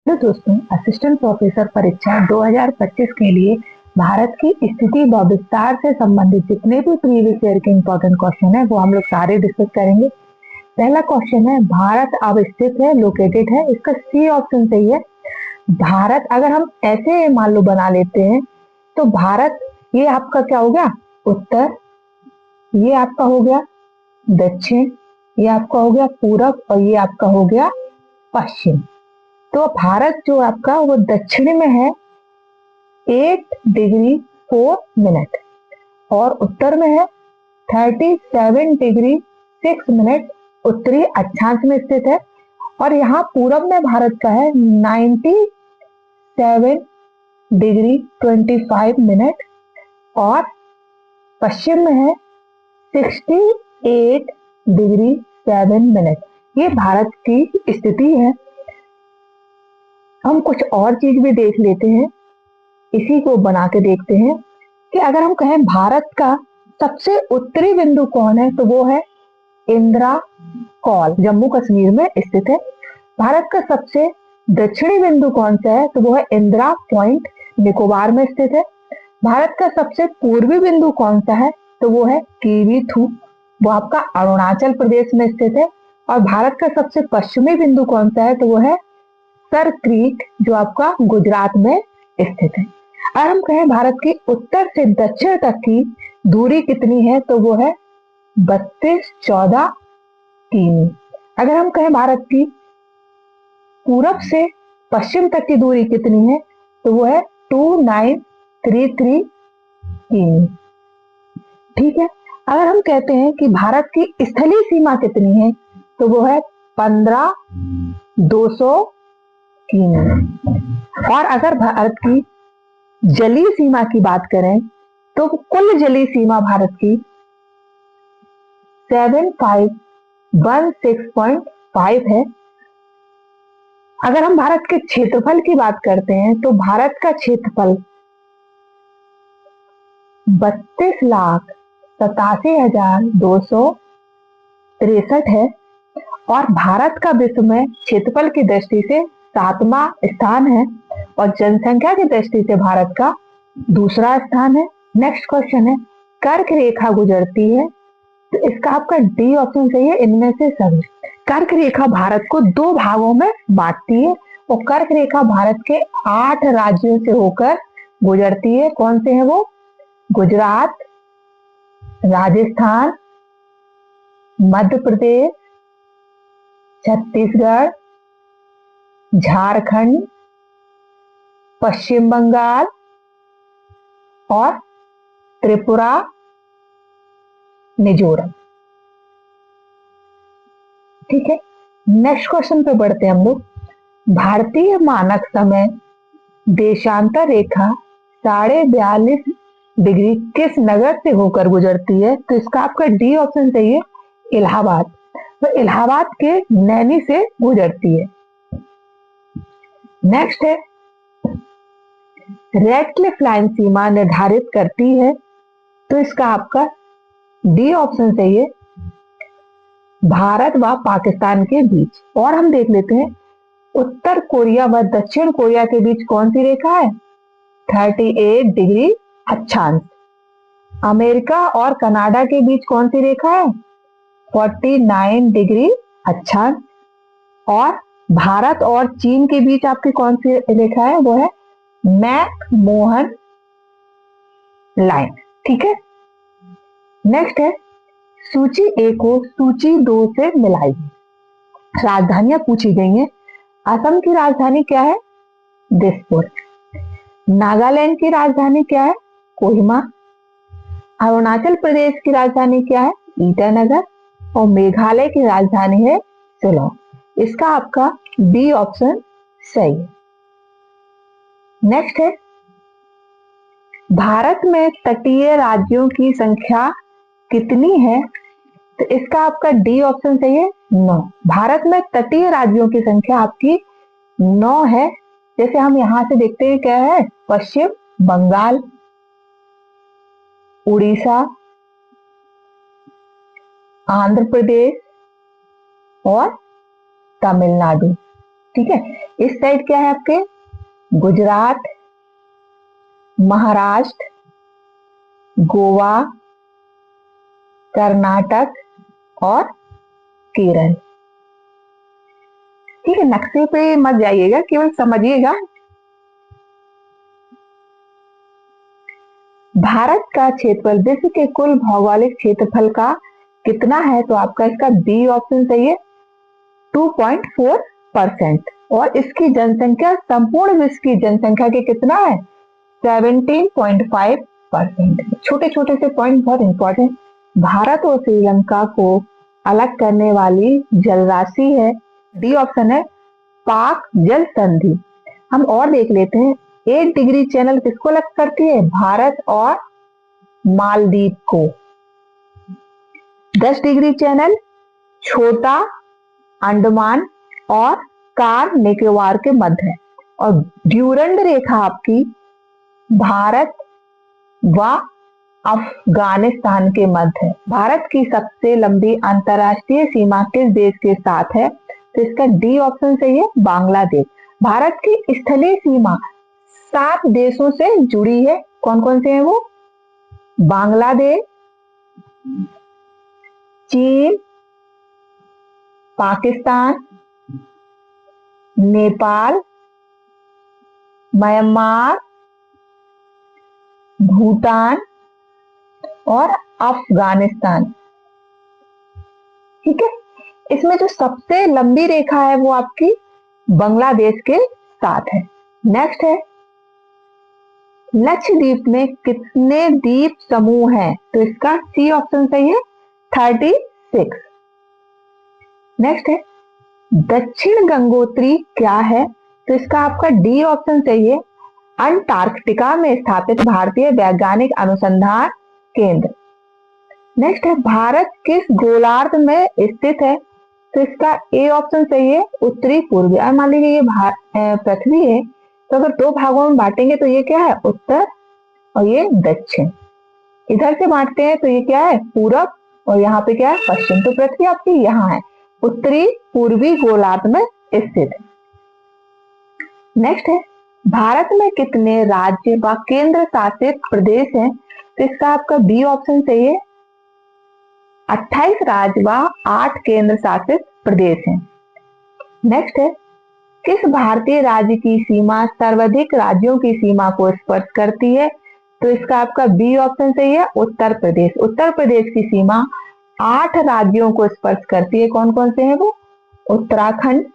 तो दोस्तों, assistant professor परीक्षा 2025 के लिए भारत की स्थिति व विस्तार से संबंधित जितने भी प्रीवियस ईयर के इंपॉर्टेंट क्वेश्चन है वो हम लोग सारे डिस्कस करेंगे। पहला क्वेश्चन है, भारत अब स्थित है, लोकेटेड है, इसका सी ऑप्शन सही है। भारत अगर हम ऐसे मान लो बना लेते हैं तो भारत ये आपका क्या हो गया, उत्तर, ये आपका हो गया दक्षिण, ये आपका हो गया पूरब और ये आपका हो गया पश्चिम। तो भारत जो आपका वो दक्षिण में है 8 डिग्री 4 मिनट और उत्तर में है 37 डिग्री 6 मिनट उत्तरी अक्षांश में स्थित है। और यहाँ पूरब में भारत का है 97 डिग्री 25 मिनट और पश्चिम में है 68 डिग्री 7 मिनट। ये भारत की स्थिति है। हम कुछ और चीज भी देख लेते हैं, इसी को बना के देखते हैं कि अगर हम कहें भारत का सबसे उत्तरी बिंदु कौन है तो वो है इंदिरा कॉल, जम्मू कश्मीर में स्थित है। भारत का सबसे दक्षिणी बिंदु कौन सा है तो वो है इंदिरा पॉइंट, निकोबार में स्थित है। भारत का सबसे पूर्वी बिंदु कौन सा है तो वो है किवीथू, वो आपका अरुणाचल प्रदेश में स्थित है। और भारत का सबसे पश्चिमी बिंदु कौन सा है तो वो है सर क्रीक, जो आपका गुजरात में स्थित है। अगर हम कहें भारत की उत्तर से दक्षिण तक की दूरी कितनी है तो वो है 3214 किमी। अगर हम कहें भारत की पूरब से पश्चिम तक की दूरी कितनी है तो वो है 2933 किमी। ठीक है। अगर हम कहते हैं कि भारत की स्थलीय सीमा कितनी है तो वो है 15200 किमी। और अगर भारत की जलीय सीमा की बात करें तो कुल जलीय सीमा भारत की 7516.5 है। अगर हम भारत के क्षेत्रफल की बात करते हैं तो भारत का क्षेत्रफल 32,87,263 है और भारत का विश्व में क्षेत्रफल की दृष्टि से 7वां स्थान है और जनसंख्या की दृष्टि से भारत का दूसरा स्थान है। नेक्स्ट क्वेश्चन है, कर्क रेखा गुजरती है तो इसका आपका डी ऑप्शन सही है, इनमें से सभी। कर्क रेखा भारत को 2 भागों में बांटती है और कर्क रेखा भारत के 8 राज्यों से होकर गुजरती है। कौन से हैं वो? गुजरात, राजस्थान, मध्य प्रदेश, छत्तीसगढ़, झारखंड, पश्चिम बंगाल और त्रिपुरा, मिजोरम। ठीक है, नेक्स्ट क्वेश्चन पे बढ़ते हैं हम लोग। भारतीय मानक समय देशांतर रेखा 42.5 डिग्री किस नगर से होकर गुजरती है तो इसका आपका डी ऑप्शन सही है, इलाहाबाद। तो इलाहाबाद के नैनी से गुजरती है। नेक्स्ट है, रेड क्लिफ लाइन सीमा निर्धारित करती है तो इसका आपका डी ऑप्शन सही है, भारत व पाकिस्तान के बीच। और हम देख लेते हैं उत्तर कोरिया व दक्षिण कोरिया के बीच कौन सी रेखा है? 38 डिग्री अक्षांश। अमेरिका और कनाडा के बीच कौन सी रेखा है? 49 डिग्री अक्षांश। और भारत और चीन के बीच आपकी कौन सी रेखा है? वो है मैक-मोहन लाइन। ठीक है। नेक्स्ट है, सूची ए को सूची 2 से मिलाइए। राजधानियां पूछी गई हैं। असम की राजधानी क्या है? दिसपुर। नागालैंड की राजधानी क्या है? कोहिमा। अरुणाचल प्रदेश की राजधानी क्या है? ईटानगर। और मेघालय की राजधानी है शिलोंग। इसका आपका बी ऑप्शन सही है। नेक्स्ट है, भारत में तटीय राज्यों की संख्या कितनी है तो इसका आपका डी ऑप्शन सही है, 9। भारत में तटीय राज्यों की संख्या आपकी 9 है। जैसे हम यहां से देखते हैं क्या है, पश्चिम बंगाल, उड़ीसा, आंध्र प्रदेश और तमिलनाडु। ठीक है। इस साइड क्या है आपके, गुजरात, महाराष्ट्र, गोवा, कर्नाटक और केरल। ठीक है, नक्शे पे मत जाइएगा, केवल समझिएगा। भारत का क्षेत्रफल विश्व के कुल भौगोलिक क्षेत्रफल का कितना है? तो आपका इसका बी ऑप्शन सही है, 2.4%। और इसकी जनसंख्या संपूर्ण विश्व की जनसंख्या के कितना है? 17.5%। छोटे छोटे से पॉइंट बहुत इंपॉर्टेंट। भारत और श्रीलंका को अलग करने वाली जलराशि है, डी ऑप्शन है, पाक जल संधि। हम और देख लेते हैं, 8 डिग्री चैनल किसको अलग करती है? भारत और मालदीव को। 10 डिग्री चैनल छोटा अंडमान और कार निकोबार के मध्य है। और ड्यूरंड रेखा आपकी भारत व अफगानिस्तान के मध्य है। भारत की सबसे लंबी अंतरराष्ट्रीय सीमा किस देश के साथ है? तो इसका डी ऑप्शन सही है, बांग्लादेश। भारत की स्थलीय सीमा 7 देशों से जुड़ी है। कौन कौन से हैं वो? बांग्लादेश, चीन, पाकिस्तान, नेपाल, म्यांमार, भूटान और अफगानिस्तान। ठीक है, इसमें जो सबसे लंबी रेखा है वो आपकी बांग्लादेश के साथ है। नेक्स्ट है, लक्षद्वीप में कितने द्वीप समूह हैं? तो इसका सी ऑप्शन सही है, 36। नेक्स्ट है, दक्षिण गंगोत्री क्या है? तो इसका आपका डी ऑप्शन सही है, अंटार्कटिका में स्थापित भारतीय वैज्ञानिक अनुसंधान केंद्र। नेक्स्ट है, भारत किस गोलार्ध में स्थित है? तो इसका ए ऑप्शन सही है, उत्तरी पूर्वी। और मान लीजिए ये पृथ्वी है, तो अगर 2 भागों में बांटेंगे तो ये क्या है? उत्तर और ये दक्षिण। इधर से बांटते हैं तो ये क्या है? पूरब और यहाँ पे क्या है? पश्चिम। तो पृथ्वी आपकी यहाँ है, उत्तरी पूर्वी गोलार्ध में स्थित है। नेक्स्ट है, भारत में कितने राज्य व केंद्र शासित प्रदेश हैं? तो इसका आपका बी ऑप्शन सही है, 28 राज्य व 8 केंद्र शासित प्रदेश हैं। नेक्स्ट है, किस भारतीय राज्य की सीमा सर्वाधिक राज्यों की सीमा को स्पर्श करती है? तो इसका आपका बी ऑप्शन सही है, उत्तर प्रदेश। उत्तर प्रदेश की सीमा 8 राज्यों को स्पर्श करती है। कौन कौन से हैं वो? उत्तराखंड,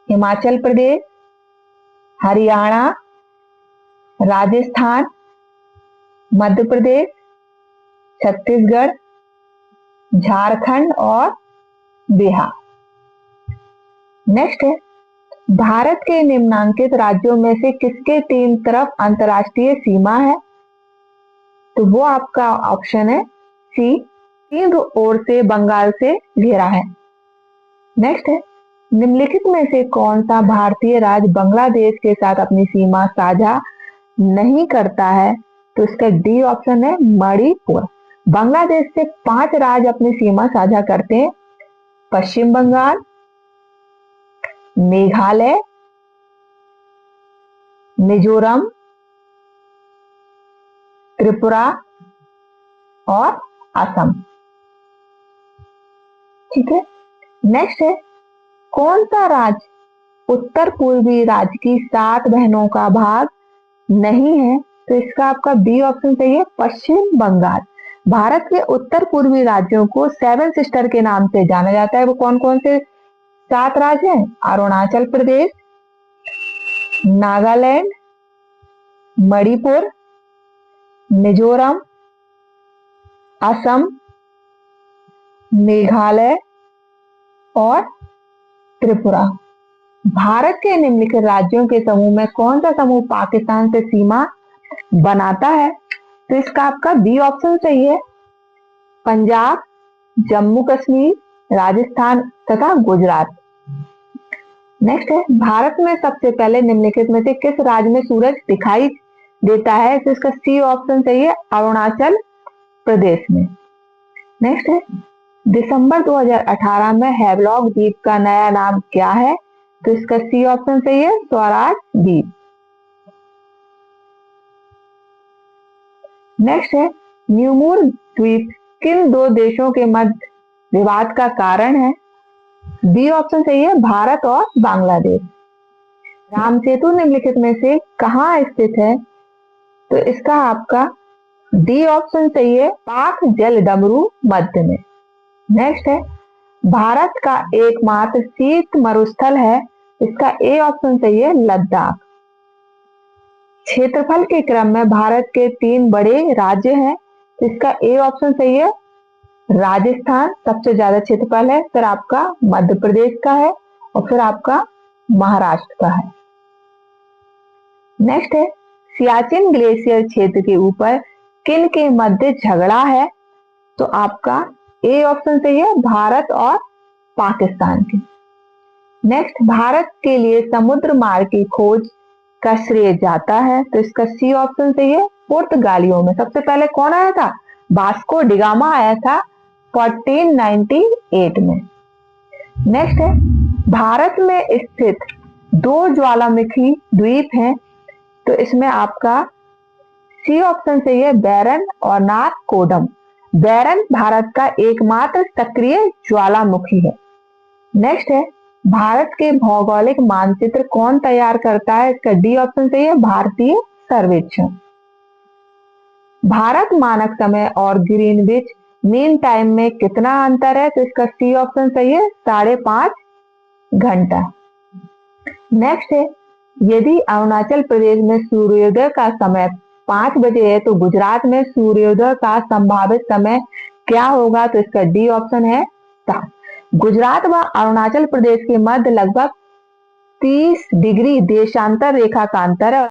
हिमाचल प्रदेश, हरियाणा, राजस्थान, मध्य प्रदेश, छत्तीसगढ़, झारखंड और बिहार। नेक्स्ट है, भारत के निम्नांकित राज्यों में से किसके 3 तरफ अंतरराष्ट्रीय सीमा है? तो वो आपका ऑप्शन है सी, 3 ओर से बंगाल से घेरा है। नेक्स्ट है, निम्नलिखित में से कौन सा भारतीय राज्य बांग्लादेश के साथ अपनी सीमा साझा नहीं करता है? तो इसका डी ऑप्शन है, मणिपुर। बांग्लादेश से 5 राज्य अपनी सीमा साझा करते हैं, पश्चिम बंगाल, मेघालय, मिजोरम, त्रिपुरा और असम। ठीक है, नेक्स्ट है, कौन सा राज्य उत्तर पूर्वी राज्य की 7 बहनों का भाग नहीं है? तो इसका आपका बी ऑप्शन सही है, पश्चिम बंगाल। भारत के उत्तर पूर्वी राज्यों को 7 सिस्टर के नाम से जाना जाता है। वो कौन कौन से 7 राज्य हैं? अरुणाचल प्रदेश, नागालैंड, मणिपुर, मिजोरम, असम, मेघालय और त्रिपुरा। भारत के निम्नलिखित राज्यों के समूह में कौन सा समूह पाकिस्तान से सीमा बनाता है? तो इसका आपका बी ऑप्शन सही है, पंजाब, जम्मू कश्मीर, राजस्थान तथा गुजरात। नेक्स्ट है, भारत में सबसे पहले निम्नलिखित में से किस राज्य में सूरज दिखाई देता है? तो इसका सी ऑप्शन सही है, अरुणाचल प्रदेश में। नेक्स्ट है, दिसंबर 2018 में हैवलॉक द्वीप का नया नाम क्या है? तो इसका सी ऑप्शन सही है, स्वराज द्वीप। नेक्स्ट है, न्यूमूर द्वीप किन दो देशों के मध्य विवाद का कारण है? बी ऑप्शन सही है, भारत और बांग्लादेश। राम सेतु निम्नलिखित में से कहाँ स्थित है? तो इसका आपका डी ऑप्शन सही है, पाक जलडमरू मध्य में। नेक्स्ट है, भारत का एकमात्र शीत मरुस्थल है, इसका ए ऑप्शन सही है, लद्दाख। क्षेत्रफल के क्रम में भारत के 3 बड़े राज्य हैं, इसका ए ऑप्शन सही है, राजस्थान सबसे ज्यादा क्षेत्रफल है, फिर आपका मध्य प्रदेश का है और फिर आपका महाराष्ट्र का है। नेक्स्ट है, सियाचिन ग्लेशियर क्षेत्र के ऊपर किन के मध्य झगड़ा है? तो आपका ए ऑप्शन सही है, भारत और पाकिस्तान के। नेक्स्ट, भारत के लिए समुद्र मार्ग की खोज का श्रेय जाता है, तो इसका सी ऑप्शन सही है, पुर्तगालियों में। सबसे पहले कौन आया था? वास्को डिगामा आया था 1498 में। नेक्स्ट है, भारत में स्थित 2 ज्वालामुखी द्वीप हैं, तो इसमें आपका सी ऑप्शन सही है, बैरन और नारकोडम। बैरन भारत का एकमात्र सक्रिय ज्वालामुखी है। नेक्स्ट है, भारत के भौगोलिक मानचित्र कौन तैयार करता है? इसका डी ऑप्शन सही है, भारतीय सर्वेक्षण। भारत मानक समय और ग्रीनविच मीन टाइम में कितना अंतर है? तो इसका सी ऑप्शन सही है, 5.5 घंटा। नेक्स्ट है, यदि अरुणाचल प्रदेश में सूर्योदय का समय 5 बजे है तो गुजरात में सूर्योदय का संभावित समय क्या होगा? तो इसका डी ऑप्शन है, 7। गुजरात व अरुणाचल प्रदेश के मध्य लगभग 30 डिग्री देशांतर रेखा का अंतर है।